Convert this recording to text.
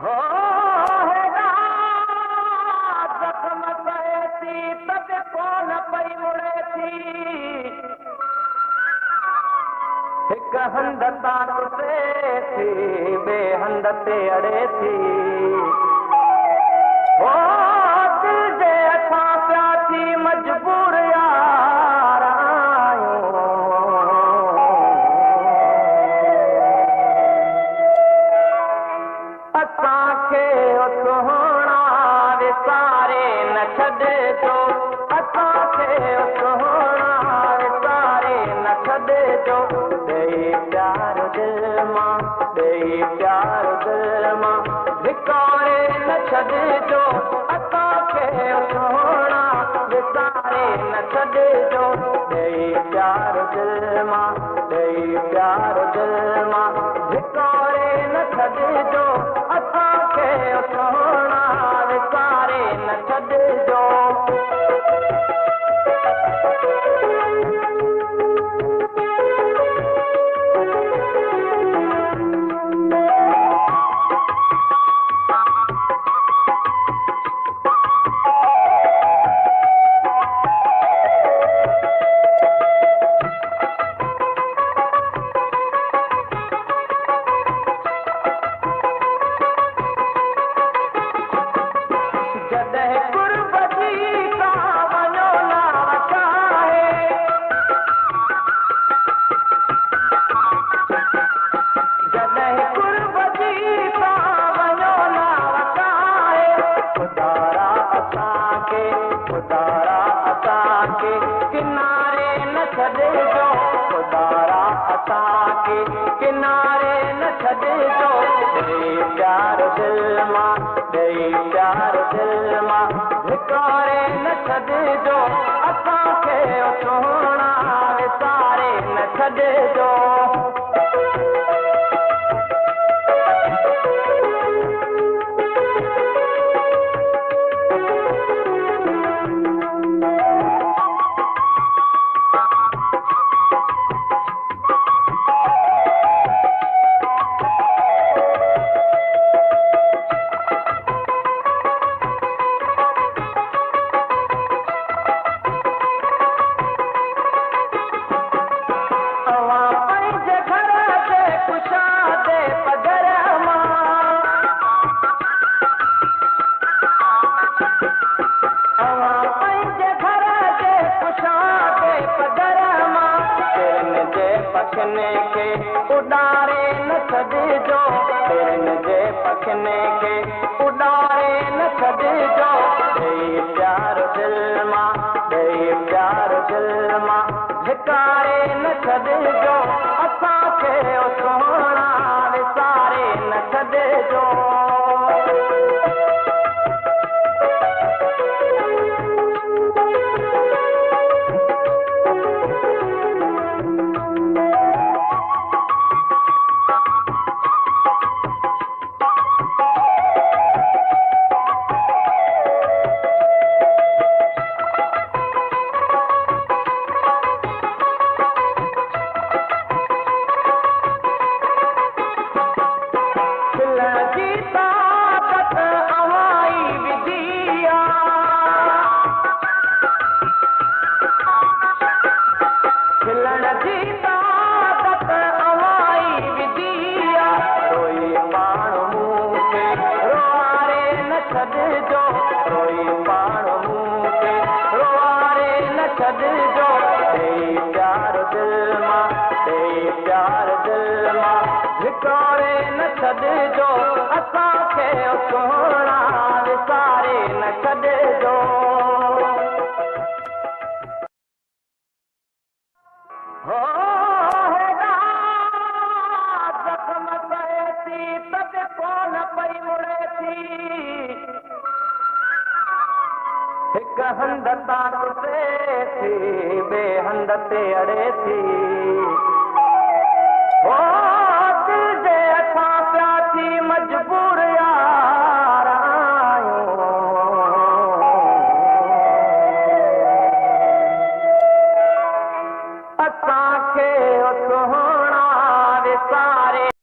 हो हेॾा ज़ख़्म पए थी तब कोन पई मुड़े थी हिकु हंध तां टुटे थी ॿिए हंध ते अड़े थी हो दिल जे असां पिया थी मजबूर यार असांखे सुहिणा विसारे न छॾिजो असांखे सुहिणा विसारे न छॾिजो ॾेई प्यार दिल मां ॾेई प्यार दिल मां धिकारे न छॾिजो असांखे सुहिणा विसारे न छॾिजो ॾेई प्यार दिल मां ॾेई प्यार दिल मां धिकारे न छॾिजो असांखे सुहिणा विसारे न छॾिजो किनारे न छॾिजो ॾेई प्यार दिल मां ॾेई प्यार दिल मां धिकारे न छॾिजो असांखे सुहिणा विसारे न छॾिजो पखने के उॾारे न छॾिजो तिरनि जे पखने के उॾारे न छॾिजो ॾेई प्यार दिल मां ॾेई प्यार दिल मां धिकारे न छॾिजो असांखे सुहिणा विसारे न छॾिजो छॾिजो ॾेई प्यार दिल मां ॾेई प्यार दिल मां धिकारे न छॾिजो असांखे सुहिणा विसारे न छॾिजो हो हेॾा ज़ख़्म पए थी तब कोन पई मुड़े थी हिकु हंध तां टुटे थी ॿिए हंध ते अड़े थी